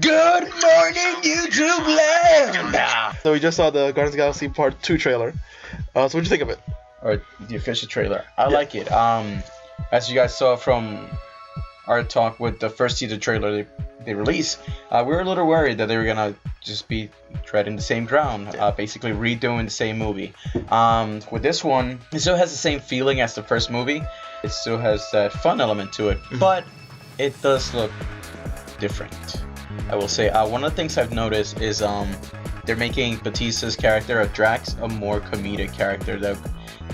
Good morning, YouTube land! So we just saw the Guardians of the Galaxy Part 2 trailer. So what'd you think of it? Or the official trailer. I like it. As you guys saw from our talk with the first teaser trailer they released, we were a little worried that they were gonna just be treading the same ground, basically redoing the same movie. With this one, it still has the same feeling as the first movie. It still has that fun element to it, but it does look different. I will say one of the things I've noticed is they're making Batista's character of Drax a more comedic character.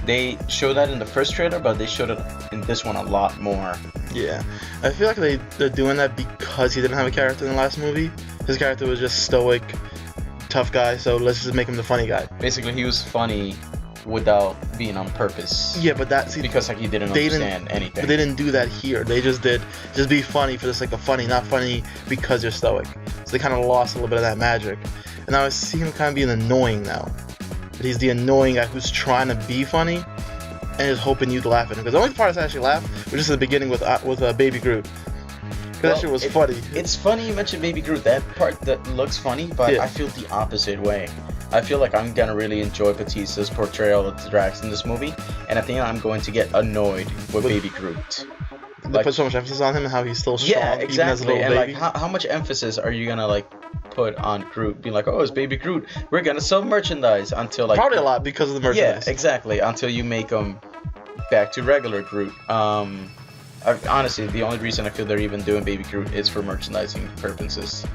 They showed that in the first trailer, but they showed it in this one a lot more. Yeah, I feel like they're doing that because he didn't have a character in the last movie. His character was just stoic, tough guy, so let's just make him the funny guy. Basically, he was funny without being on purpose. Yeah, but because he didn't understand anything. But they didn't do that here. They just be funny for the sake of funny, not funny because you're stoic. So they kind of lost a little bit of that magic. And now I see him kind of being annoying now. But he's the annoying guy who's trying to be funny and is hoping you'd laugh at him. Because the only part I actually laughed was just at the beginning with Baby Groot. Because that shit was funny. It's funny you mentioned Baby Groot. That part that looks funny, but I feel the opposite way. I feel like I'm gonna really enjoy Batista's portrayal of Drax in this movie, and I think I'm going to get annoyed with Baby Groot. They put so much emphasis on him and how he's still strong, yeah, exactly. even as a little and baby. like, how much emphasis are you gonna put on Groot? Being like, oh, it's Baby Groot. We're gonna sell merchandise until probably a lot because of the merchandise. Yeah, exactly. Until you make him back to regular Groot. Honestly, the only reason I feel they're even doing Baby Groot is for merchandising purposes.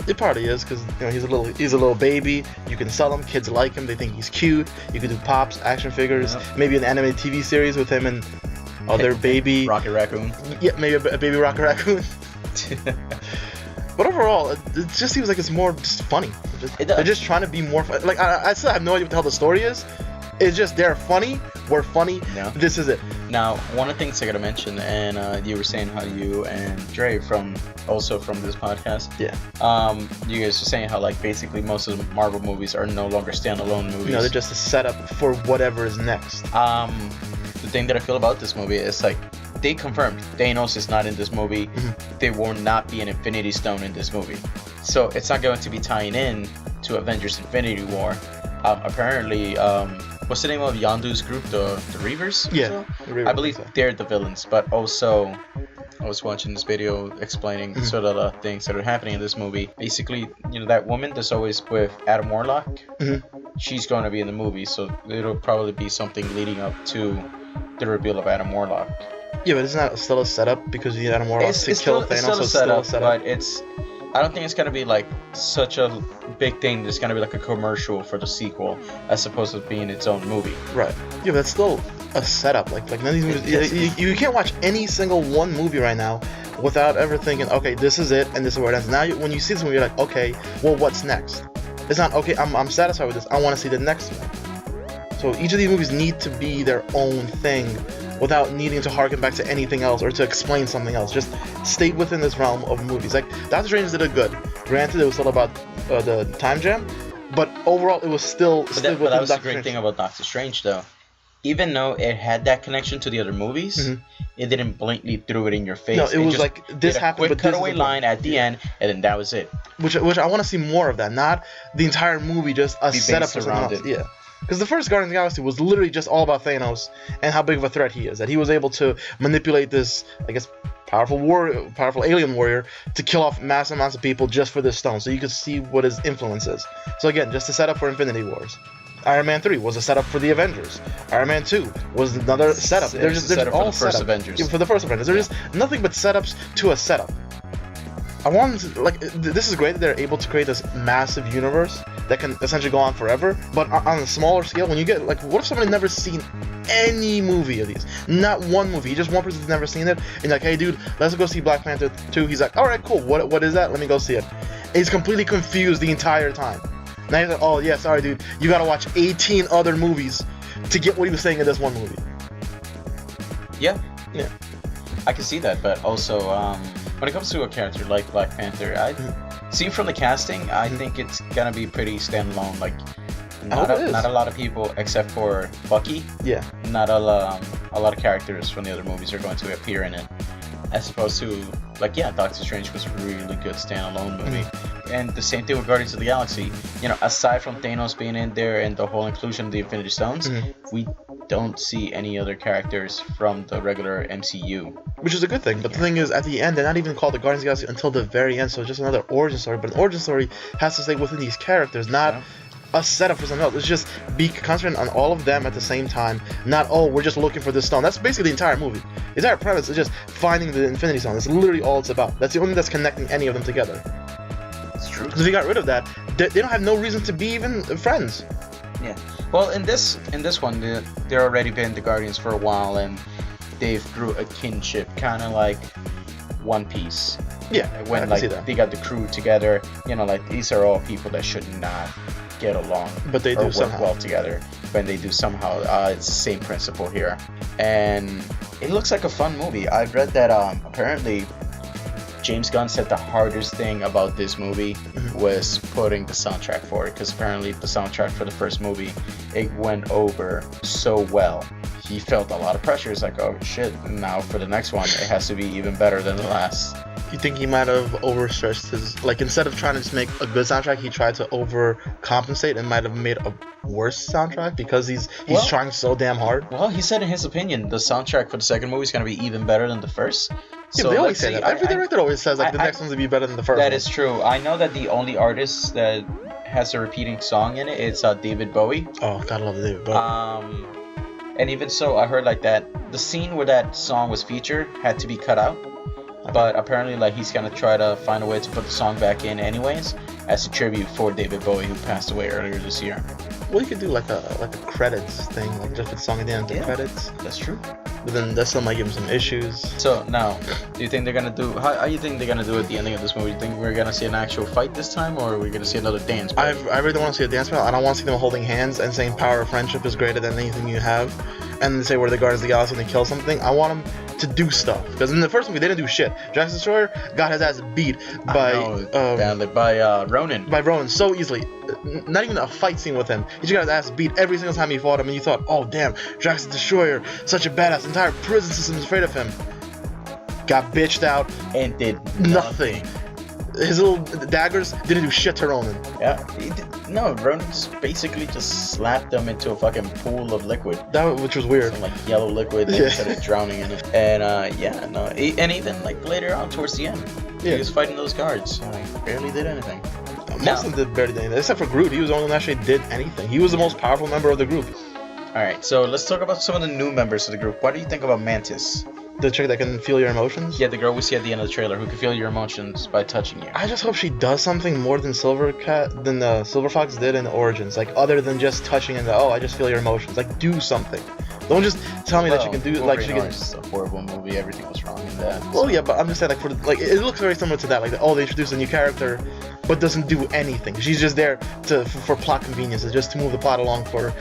It probably is because he's a little baby. You can sell him. Kids like him. They think he's cute. You can do pops, action figures, maybe an animated TV series with him and other baby Rocket Raccoon. Yeah, maybe a baby Rocket Raccoon. But overall, it just seems like it's more just funny. They're just trying to be more fun. Like I still have no idea what the hell the story is. It's just they're funny. We're funny. Yeah. This is it. Now, one of the things I gotta mention, and you were saying how you and Dre from this podcast. Yeah. You guys were saying how basically most of the Marvel movies are no longer standalone movies. No, they're just a setup for whatever is next. The thing that I feel about this movie is they confirmed Thanos is not in this movie. Mm-hmm. There will not be an Infinity Stone in this movie, so it's not going to be tying in to Avengers: Infinity War. Apparently, what's the name of Yondu's group? The Reavers? Yeah, the Reavers, I believe they're the villains. But also, I was watching this video explaining sort of the things that are happening in this movie. Basically, that woman that's always with Adam Warlock, she's going to be in the movie, so it'll probably be something leading up to the reveal of Adam Warlock. Yeah, but isn't that still a setup because you need Adam Warlock to kill Thanos? It's still a setup, but I don't think it's gonna be such a big thing. It's gonna be a commercial for the sequel as opposed to being its own movie. Right. Yeah, but that's still a setup. Like none of these movies. You can't watch any single one movie right now without ever thinking, okay, this is it and this is where it ends. Now when you see this movie, you're like, okay, well, what's next? It's not okay. I'm satisfied with this. I want to see the next one. So each of these movies need to be their own thing without needing to harken back to anything else or to explain something else. Just stay within this realm of movies. Doctor Strange did it good. Granted, it was still about the time jam, but overall, it was still within that was Doctor the great Strange. thing about Doctor Strange, though. Even though it had that connection to the other movies, it didn't blatantly throw it in your face. No, it was this happened, quick cutaway line at the end, and then that was it. Which I want to see more of that. Not the entire movie, just a setup for something else. Yeah. Because the first Guardians of the Galaxy was literally just all about Thanos and how big of a threat he is. That he was able to manipulate this, I guess, powerful alien warrior to kill off massive amounts of people just for this stone. So you could see what his influence is. So again, just a setup for Infinity Wars. Iron Man 3 was a setup for the Avengers. Iron Man 2 was another setup. They're just all for the first Avengers. Yeah, for the first Avengers. They're just nothing but setups to a setup. I want this is great that they're able to create this massive universe that can essentially go on forever, but on a smaller scale, when you get what if somebody never seen any movie of these? Not one movie, just one person's never seen it, and you're like, hey dude, let's go see Black Panther 2. He's like, alright, cool, what is that? Let me go see it. And he's completely confused the entire time. Now he's like, oh yeah, sorry dude, you gotta watch 18 other movies to get what he was saying in this one movie. Yeah. Yeah. I can see that, but also, when it comes to a character like Black Panther, seen from the casting, I think it's gonna be pretty standalone. Not a lot of people except for Bucky. Yeah. Not a lot of characters from the other movies are going to appear in it, as opposed to like, yeah, Doctor Strange was a really good standalone movie. And the same thing with Guardians of the Galaxy. You know, aside from Thanos being in there and the whole inclusion of the Infinity Stones, we don't see any other characters from the regular MCU. Which is a good thing, but the thing is, at the end, they're not even called the Guardians of the Galaxy until the very end, so it's just another origin story. But an origin story has to stay within these characters, not a setup for something else. It's just be concentrated on all of them at the same time, not, oh, we're just looking for this stone. That's basically the entire movie. The entire premise is just finding the Infinity Stone. That's literally all it's about. That's the only thing that's connecting any of them together. It's true. Because if you got rid of that, they don't have no reason to be even friends. Yeah. Well, in this one, they're already been the Guardians for a while, and they've grew a kinship, kind of like One Piece. Yeah, when like they got the crew together, you know, like these are all people that should not get along, but they do work somehow well together. When they do somehow, it's the same principle here, and it looks like a fun movie. I've read that apparently James Gunn said the hardest thing about this movie was putting the soundtrack for it, because apparently the soundtrack for the first movie, it went over so well. He felt a lot of pressure. It's like, oh shit, now for the next one, it has to be even better than the last. You think he might have overstressed his, like, instead of trying to just make a good soundtrack, he tried to overcompensate and might have made a worse soundtrack because he's trying so damn hard? Well, he said in his opinion, the soundtrack for the second movie is going to be even better than the first. Yeah, so they always say that. Every director always says, like, the next one's going to be better than the first one. That is true. I know that the only artist that has a repeating song in it is David Bowie. Oh, gotta love David Bowie. And even so, I heard like that the scene where that song was featured had to be cut out. But apparently, like, he's gonna try to find a way to put the song back in anyways, as a tribute for David Bowie, who passed away earlier this year. Well, you could do like a credits thing, like just put the song at the end of the credits. That's true. But then that still might give him some issues. So now, do you think they're gonna do? How you think they're gonna do at the ending of this movie? Do you think we're gonna see an actual fight this time, or are we gonna see another dance battle? I really want to see a dance battle. I don't want to see them holding hands and saying power of friendship is greater than anything you have, and they say we're the Guardians of the Galaxy and they kill something. I want them to do stuff, because in the first movie they didn't do shit. Drax the Destroyer got his ass beat by Ronan. By Ronan so easily. Not even a fight scene with him. He just got his ass beat every single time he fought him, and you thought, oh damn, Drax the Destroyer, such a badass. The entire prison system is afraid of him. Got bitched out and did nothing. His little daggers didn't do shit to Ronan. Yeah, no, Ronan basically just slapped them into a fucking pool of liquid. Which was weird. Some, like, yellow liquid that started drowning in it. And and even like later on towards the end, he was fighting those guards. Like, barely did anything. Most of them barely did anything, except for Groot. He was the only one that actually did anything. He was the most powerful member of the group. Alright, so let's talk about some of the new members of the group. What do you think about Mantis? The chick that can feel your emotions? Yeah, the girl we see at the end of the trailer who can feel your emotions by touching you. I just hope she does something more than Silver Fox did in Origins. Like, other than just touching and I just feel your emotions. Like, do something. Don't just tell me that you can do like she can. It's a horrible movie. Everything was wrong in that. Well, yeah, but I'm just saying, like, it looks very similar to that. Like, they introduced a new character, but doesn't do anything. She's just there for plot convenience, just to move the plot along for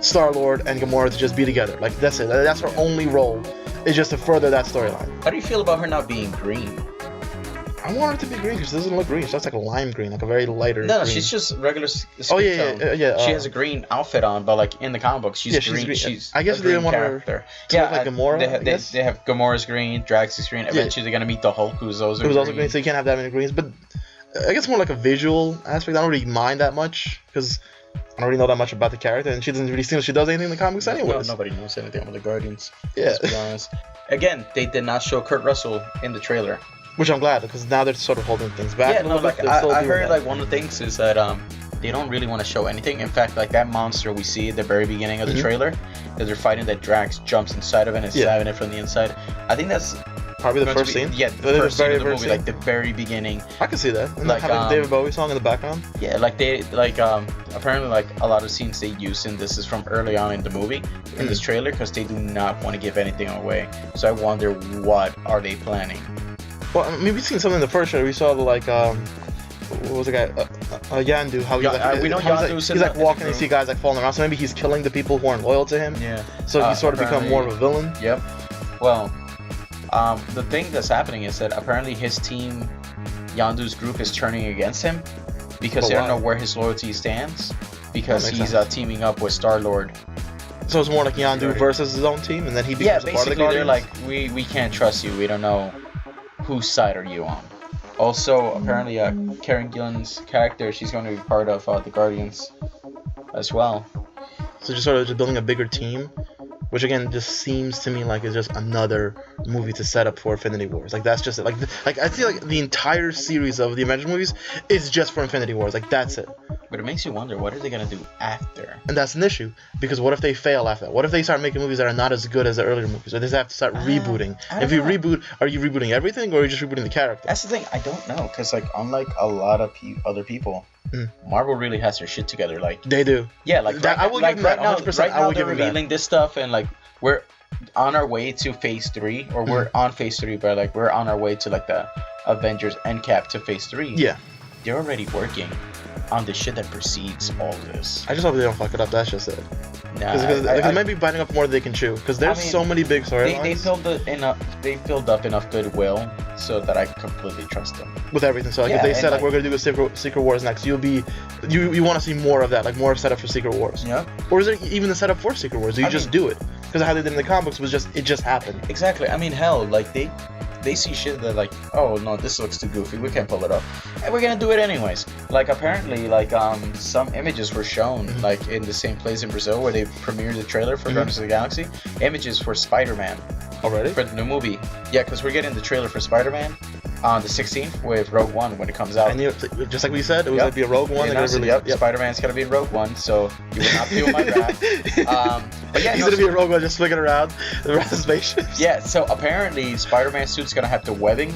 Star-Lord and Gamora to just be together. Like, that's it. That's her only role, is just to further that storyline. How do you feel about her not being green? I want her to be green because she doesn't look green. She looks like a lime green, like a very lighter. No, green. She's just regular skin tone. Yeah. She has a green outfit on, but like in the comic books, she's green. She's I guess they didn't want her to look like Gamora. They have Gamora's green, Drax is green. Eventually, they're gonna meet the Hulk, who's also green. So you can't have that many greens. But I guess more like a visual aspect. I don't really mind that much because I don't really know that much about the character, and she doesn't really seem like she does anything in the comics anyways. No, nobody knows anything about the Guardians. Yeah. Let's be honest. Again, they did not show Kurt Russell in the trailer. Which I'm glad, because now they're sort of holding things back. Yeah, no, like I heard like one of the things is that they don't really want to show anything. In fact, like that monster we see at the very beginning of the trailer, that they're fighting, that Drax jumps inside of it and is stabbing it from the inside. I think that's probably the first scene. Yeah, the first scene of the movie, like the very beginning. I can see that. And like having David Bowie song in the background. Yeah, like apparently like a lot of scenes they use in this is from early on in the movie, in this trailer, because they do not want to give anything away. So I wonder, what are they planning? Well, I mean, we've seen something in the first trailer. We saw the what was the guy? Yandu. How we know Yandu's he's like walking and you see guys like falling around. So maybe he's killing the people who aren't loyal to him. Yeah. So he's sort of become more of a villain. Yep. Well, the thing that's happening is that apparently his team, Yandu's group, is turning against him because they don't know where his loyalty stands, because he's teaming up with Star-Lord. So it's more like Yandu versus his own team, and then he becomes a part of the Guardians? They're like, we can't trust you. We don't know whose side are you on? Also, apparently, Karen Gillan's character, she's going to be part of the Guardians as well. So just sort of just building a bigger team, which again just seems to me like it's just another movie to set up for Infinity Wars. Like that's just it. Like I feel like the entire series of the Avengers movies is just for Infinity Wars. Like that's it. But it makes you wonder, what are they gonna do after? And that's an issue, because what if they fail after that? What if they start making movies that are not as good as the earlier movies? Or they have to start rebooting? If you reboot, are you rebooting everything, or are you just rebooting the character? That's the thing, I don't know, because like unlike a lot of other people, Marvel really has their shit together. Like they do. Yeah, like that, I will give them that 100%. Right now they're revealing this stuff, and like we're on our way to Phase 3, or we're on Phase 3, but like we're on our way to like the Avengers Endcap to Phase 3. Yeah. They're already working on the shit that precedes all this. I just hope they don't fuck it up. That's just it. Nah, because they might be biting up more than they can chew. Because there's so many big storylines. They filled up enough goodwill so that I completely trust them with everything. So like if they said like we're gonna do a Secret Wars next, you want to see more of that, like more setup for Secret Wars. Yeah. Or is there even the setup for Secret Wars? Do you just do it? Because how they did in the comic books was it just happened. Exactly. I mean, hell, like they see shit that like, oh no, this looks too goofy, we can't pull it off, and we're gonna do it anyways. Like apparently, like some images were shown like in the same place in Brazil where they premiered the trailer for Guardians of the Galaxy. Images for SpiderMan already for the new movie. Yeah, because we're getting the trailer for SpiderMan on the 16th with Rogue One when it comes out. And just like we said, it was gonna be a Rogue One. Spider-Man's gonna be in Rogue One, so you will not feel my wrath. But yeah, he's gonna be a Rogue One just swinging around the spaceships. Yeah, so apparently Spider-Man's suit's gonna have the webbing.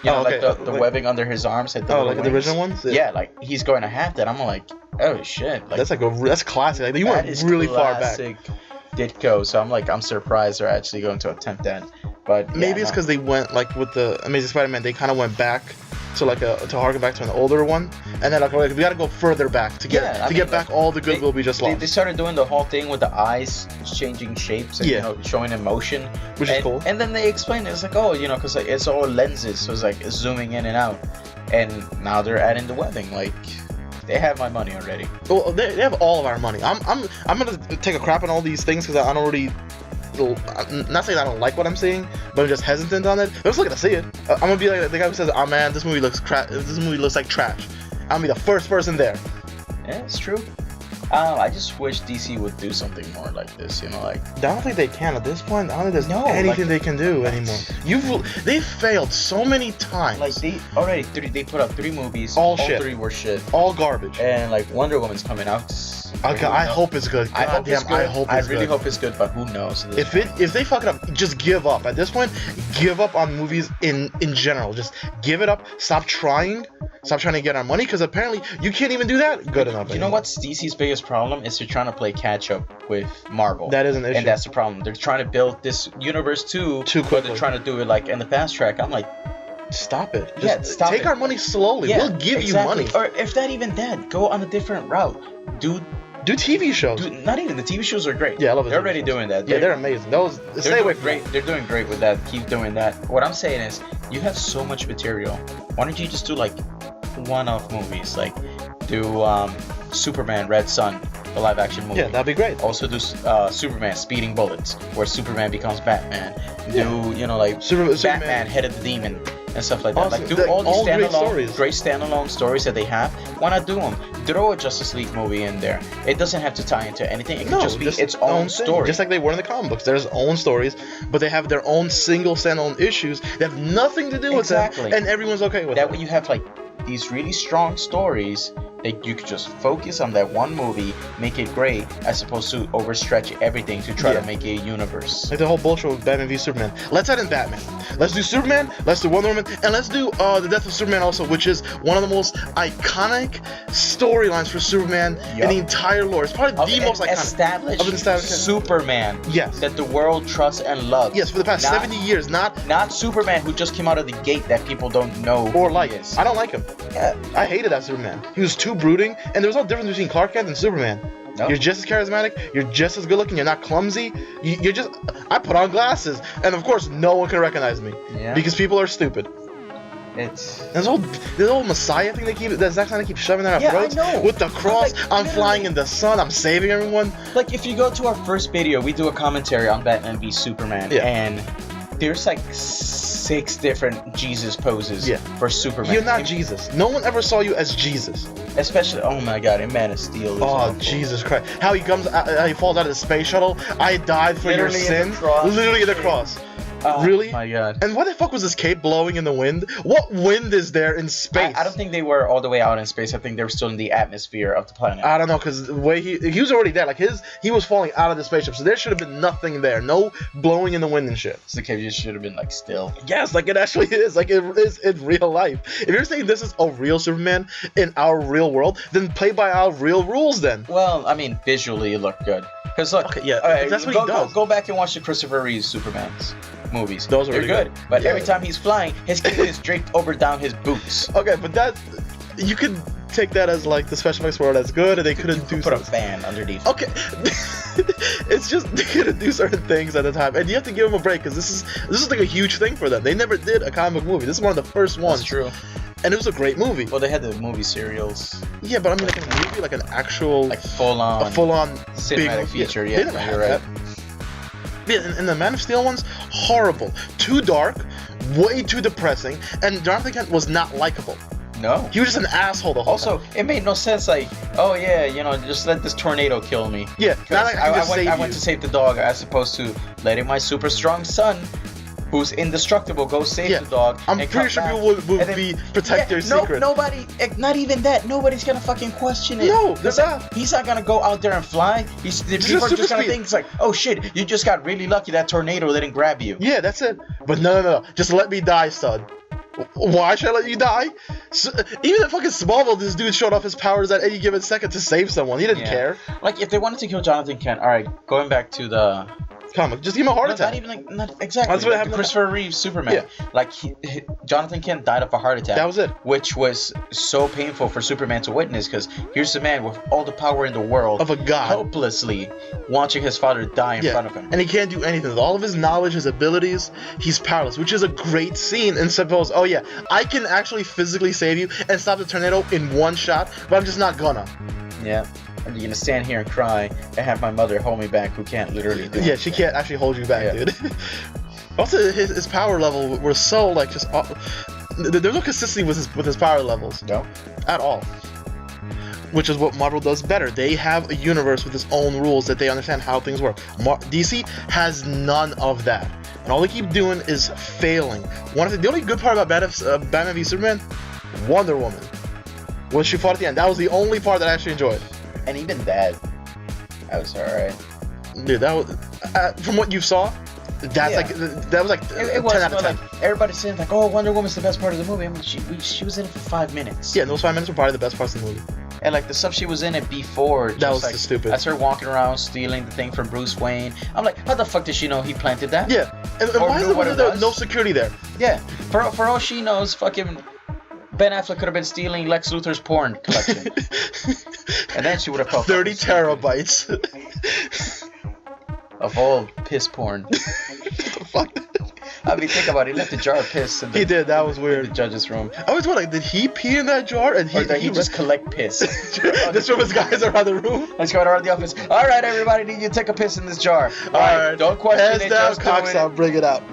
Like the webbing under his arms. Like the original ones. Yeah, like he's going to have that. I'm like, oh shit. Like, that's classic. Like, you went really far back. Ditko. So I'm surprised they're actually going to attempt that. But maybe it's because they went like with the Amazing Spider-Man, they kind of went back to like to harken back to an older one, and then like we gotta go further back to get back all the goodwill we just lost. They started doing the whole thing with the eyes changing shapes and showing emotion, which is cool. And then they explained it's like, oh, because like it's all lenses, so it's like zooming in and out, and now they're adding the webbing. Like they have my money already. Well, they have all of our money. I'm gonna take a crap on all these things because I don't already. I'm not saying I don't like what I'm seeing, but I'm just hesitant on it. I'm just looking to see it. I'm gonna be like the guy who says, "Oh man, this movie looks like trash." I'm gonna be the first person there. Yeah, it's true. I just wish DC would do something more like this. Like I don't think they can at this point. I don't think there's anything they can do anymore. They've failed so many times. Like they put out 3 movies. All shit. 3 were shit. All garbage. And like Wonder Woman's coming out. Okay, I hope it's good. I really hope it's good, but who knows? If they fuck it up, just give up. At this point, give up on movies in general. Just give it up. Stop trying. Stop trying to get our money, because apparently you can't even do that good enough. You know what's DC's biggest problem is they're trying to play catch up with Marvel. That is an issue, and that's the problem. They're trying to build this universe too quickly. But they're trying to do it like in the fast track. I'm like, stop it. Stop take our money slowly. We'll give you money. Or if that even that, go on a different route. Do TV shows. Not even the TV shows are great. Yeah, I love it. They're already doing that. Yeah, they're amazing. Stay away from great. They're doing great with that. Keep doing that. What I'm saying is, you have so much material. Why don't you just do like one-off movies? Like do Superman Red Sun, the live-action movie. Yeah, that'd be great. Also do Superman Speeding Bullets, where Superman becomes Batman. Do like Superman Batman Head of the Demon and stuff like that. Also, like do all these great standalone stories that they have. Why not do them? Throw a Justice League movie in there. It doesn't have to tie into anything. It can just be its own story. Just like they were in the comic books. There's own stories, but they have their own single standalone issues that have nothing to do with them, and everyone's okay with that. That way you have like these really strong stories that you could just focus on that one movie, make it great, as opposed to overstretch everything to try to make a universe. Like the whole bullshit with Batman v Superman. Let's add in Batman. Let's do Superman, let's do Wonder Woman, and let's do the Death of Superman also, which is one of the most iconic storylines for Superman in the entire lore. It's probably the most iconic. Established Superman. Yes. That the world trusts and loves. Yes, for the past 70 years. Not Superman who just came out of the gate that people don't know or like. I don't like him. Yeah. I hated that Superman. He was too brooding, and there was no difference between Clark Kent and Superman. Nope. You're just as charismatic, you're just as good looking, you're not clumsy, you're just... I put on glasses, and of course no one can recognize me. Yeah. Because people are stupid. It's... This whole Messiah thing that Zack Snyder keeps shoving down our throats. I know. With the cross, I'm flying in the sun, I'm saving everyone. Like, if you go to our first video, we do a commentary on Batman v Superman, and there's like 6 different Jesus poses for Superman. You're not Jesus. No one ever saw you as Jesus. Especially, oh my God, in Man of Steel. Oh, awful. Jesus Christ! How he falls out of the space shuttle. I died for your sins. Literally in the cross. Really? My God. And why the fuck was his cape blowing in the wind? What wind is there in space? I don't think they were all the way out in space. I think they were still in the atmosphere of the planet. I don't know, because the way he was already there. Like he was falling out of the spaceship, so there should have been nothing there. No blowing in the wind and shit. So the cape just should have been like still. Yes, like it actually is. Like it is in real life. If you're saying this is a real Superman in our real world, then play by our real rules then. Well, I mean, visually it looked good. Because look, okay, yeah, that's what he does. Go back and watch the Christopher Reeve Superman's movies. Those are They're really good. But every time he's flying, his cape is draped over down his boots. Okay, but that you could take that as like the special effects were that's good, and they couldn't do. Put a fan underneath. Okay, it's just they couldn't do certain things at the time, and you have to give them a break because this is like a huge thing for them. They never did a comic book movie. This is one of the first ones. That's true. And it was a great movie. Well, they had the movie serials. Yeah, but I mean, like a movie, like an actual, like full on cinematic feature. Yeah, you're right. Yeah, and the Man of Steel ones, horrible, too dark, way too depressing, and Jonathan Kent was not likable. No. He was just an asshole the whole time. Also, it made no sense. Like, oh yeah, just let this tornado kill me. Yeah, I went to save the dog as opposed to letting my super strong son, who's indestructible, go save the dog. I'm pretty sure people would protect their secret. Nobody, not even that. Nobody's gonna fucking question it. No, he's not gonna go out there and fly. People are just gonna think it's like, oh shit, you just got really lucky. That tornado didn't grab you. Yeah, that's it. But no. Just let me die, son. Why should I let you die? So, even in fucking Smallville, this dude showed off his powers at any given second to save someone. He didn't care. Like, if they wanted to kill Jonathan Kent, alright, going back to the comic, just give him a heart attack. Not even not exactly. That's what happened. Christopher Reeve Superman. Yeah. Like Jonathan Kent died of a heart attack. That was it. Which was so painful for Superman to witness, because here's the man with all the power in the world of a god, helplessly watching his father die in front of him, and he can't do anything with all of his knowledge, his abilities. He's powerless, which is a great scene. And suppose, oh yeah, I can actually physically save you and stop the tornado in one shot, but I'm just not gonna. Yeah. I'm gonna stand here and cry and have my mother hold me back, who can't literally do she can't actually hold you back, dude. Also, his power level were so like just there's no consistency with his power levels. No, at all. Which is what Marvel does better. They have a universe with its own rules that they understand how things work. DC has none of that, and all they keep doing is failing. The only good part about Batman v Superman, Wonder Woman, when she fought at the end. That was the only part that I actually enjoyed. And even that was alright. Dude, that was from what you saw. That's like that was like it 10 out of 10. Like, everybody's saying like, oh, Wonder Woman's the best part of the movie. I mean, she was in it for 5 minutes. Yeah, those 5 minutes were probably the best parts of the movie. And like the stuff she was in it before, that was like, stupid. That's her walking around stealing the thing from Bruce Wayne. I'm like, how the fuck did she know he planted that? Yeah, and why is there no security there? Yeah, for all she knows, fucking Ben Affleck could have been stealing Lex Luthor's porn collection. And then she would have felt 30 terabytes of all piss porn. What the fuck? I mean, think about it. He left a jar of piss in the, he did. That was weird. In the judge's room. I was wondering, did he pee in that jar? And or did he just collect piss? Just from his guys around the room? Let's go around the office. All right, everybody, need you to take a piss in this jar. All right, don't question it. Hands down, cocks out, bring it out.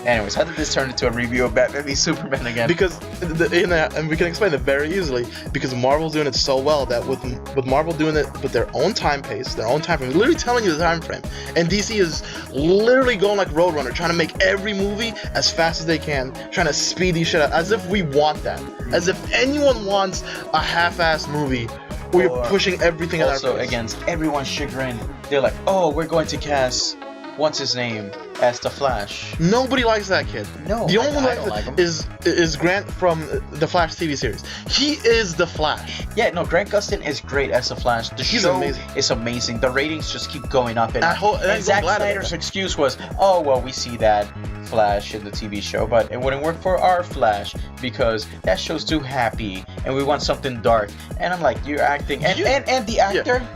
Anyways, how did this turn into a review of Batman v Superman again? Because, and we can explain it very easily, because Marvel's doing it so well that with Marvel doing it with their own time pace, their own time frame, literally telling you the time frame, and DC is literally going like Roadrunner, trying to make every movie as fast as they can, trying to speed these shit up, as if we want that, as if anyone wants a half-assed movie where you're pushing everything at our face. Also, against everyone's chagrin, they're like, oh, we're going to cast what's his name as the Flash. Nobody likes that kid. No, the only one I don't like him. is Grant from the Flash TV series. He is the Flash. Yeah, no, Grant Gustin is great as the Flash. The show is amazing. The ratings just keep going up and up. And Zack Snyder's excuse was, oh well, we see that Flash in the TV show, but it wouldn't work for our Flash because that show's too happy and we want something dark. And I'm like, you're acting and the actor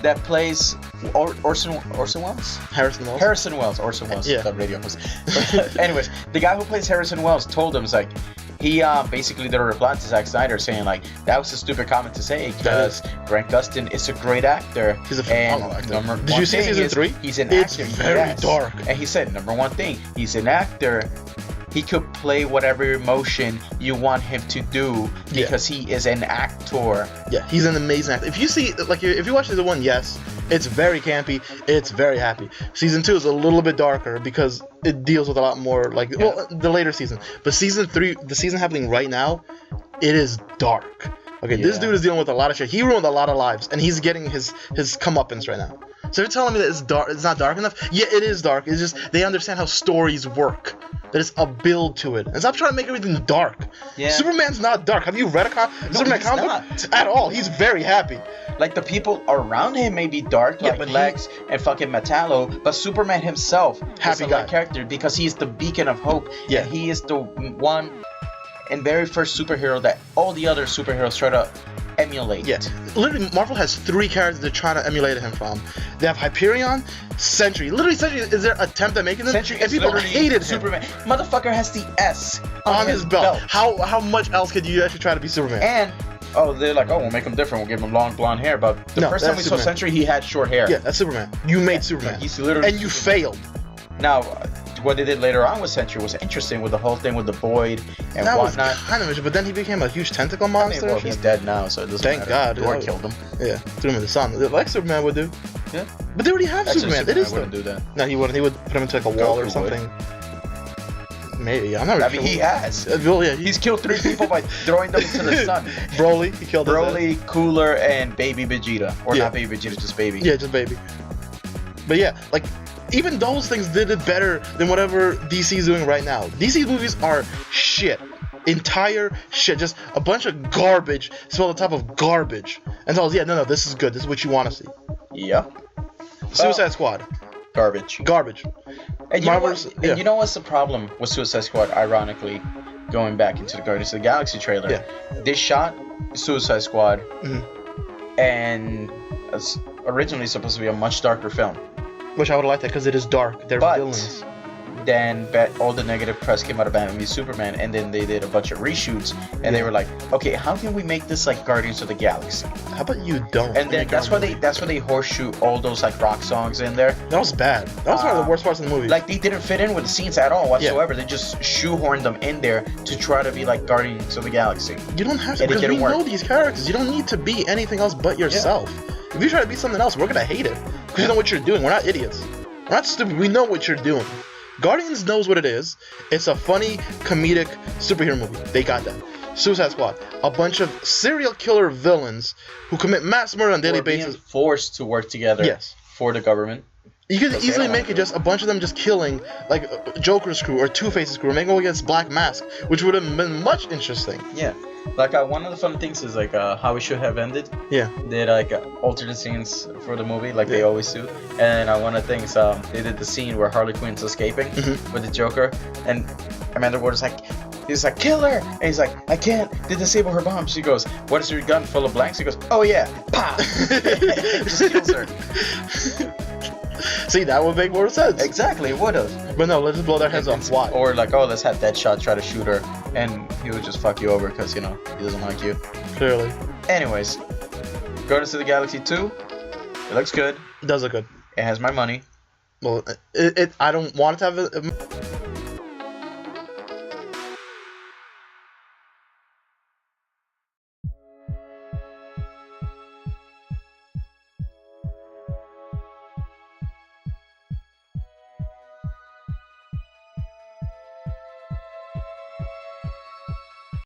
that plays Orson Welles? Harrison Wells. Orson Welles, the radio host. Anyways, the guy who plays Harrison Wells told him, it's like, he basically did a reply to Zack Snyder saying like that was a stupid comment to say because Grant Gustin is a great actor. He's a phenomenal actor. Did you see season 3? He's an it's actor. It's very dark. And he said number one thing, he's an actor. He could play whatever emotion you want him to do because he is an actor. Yeah, he's an amazing actor. If you see, like, if you watch season 1, yes, it's very campy. It's very happy. Season 2 is a little bit darker because it deals with a lot more, like, well, the later season. But season 3, the season happening right now, it is dark. Okay, this dude is dealing with a lot of shit. He ruined a lot of lives, and he's getting his comeuppance right now. So you're telling me that it's dark? It's not dark enough? Yeah, it is dark. It's just they understand how stories work. There's a build to it. And stop trying to make everything dark. Yeah. Superman's not dark. Have you read a Superman comic book? At all. He's very happy. Like the people around him may be dark, like Lex and fucking Metallo, but Superman himself is a light character because he's the beacon of hope. Yeah. And he is the one and very first superhero that all the other superheroes try to emulate. Yeah, literally, Marvel has 3 characters they're trying to emulate him from. They have Hyperion, Sentry. Literally, Sentry is their attempt at making this. Sentry and people hated Superman. Motherfucker has the S on his belt. How much else could you actually try to be Superman? And they're like, we'll make him different. We'll give him long blonde hair. But the first time we saw Sentry, he had short hair. Yeah, that's Superman. You made Superman. He's literally and you failed. Now, what they did later on with Sentry was interesting with the whole thing with the Void and that whatnot. Was kind of interesting, but then he became a huge tentacle monster. Well, he's dead now, so it doesn't Thank matter. God. Thor killed him. Yeah, threw him in the sun. Like Superman would do. Yeah. But they already have Superman. It is wouldn't do that. No, he wouldn't. He would put him into like a wall or something. Maybe. I'm not really sure. I mean, he has. Well, yeah, he's killed 3 people by throwing them into the sun. Broly, he killed Broly, Cooler, and Baby Vegeta. Or not Baby Vegeta, just Baby. Yeah, just Baby. But yeah, like, even those things did it better than whatever DC's doing right now. DC movies are shit. Entire shit. Just a bunch of garbage spelled on top of garbage. And so, no, this is good. This is what you want to see. Yeah. Suicide Squad. Garbage. And you know what's the problem with Suicide Squad, ironically, going back into the Guardians of the Galaxy trailer? Yeah. They shot Suicide Squad, and it's originally supposed to be a much darker film. Which I would like that because it is dark. They're villains. Then all the negative press came out of Batman v Superman, and then they did a bunch of reshoots, and they were like, okay, how can we make this like Guardians of the Galaxy? How about you don't? And then that's why they horseshoe all those like rock songs in there. That was bad. That was one of the worst parts of the movie. Like they didn't fit in with the scenes at all whatsoever. They just shoehorned them in there to try to be like Guardians of the Galaxy. You don't have to, because we know these characters. You don't need to be anything else but yourself. If you try to be something else, we're gonna hate it because you know what you're doing. We're not idiots. We're not stupid. We know what you're doing. Guardians knows what it is. It's a funny, comedic superhero movie. They got that. Suicide Squad. A bunch of serial killer villains who commit mass murder on a daily basis. Forced to work together for the government. You could easily make it just a bunch of them just killing, like, Joker's crew or Two-Face's crew, or make them against Black Mask, which would have been much interesting. Yeah. Like, one of the fun things is, like, how it should have ended. Yeah. They did, like, alternate scenes for the movie, like they always do. And one of the things, they did the scene where Harley Quinn's escaping with the Joker. And Amanda Waters he's like, kill her! And he's like, I can't. They disable her bomb. She goes, what is your gun full of blanks? He goes, oh yeah. Pop! Just kills her. See, that would make more sense. Exactly, it would have. But no, let's just blow their heads off. Why? Or like, let's have Deadshot try to shoot her, and he would just fuck you over because, he doesn't like you. Clearly. Anyways, Guardians of the Galaxy 2, it looks good. It does look good. It has my money. Well, I don't want it to have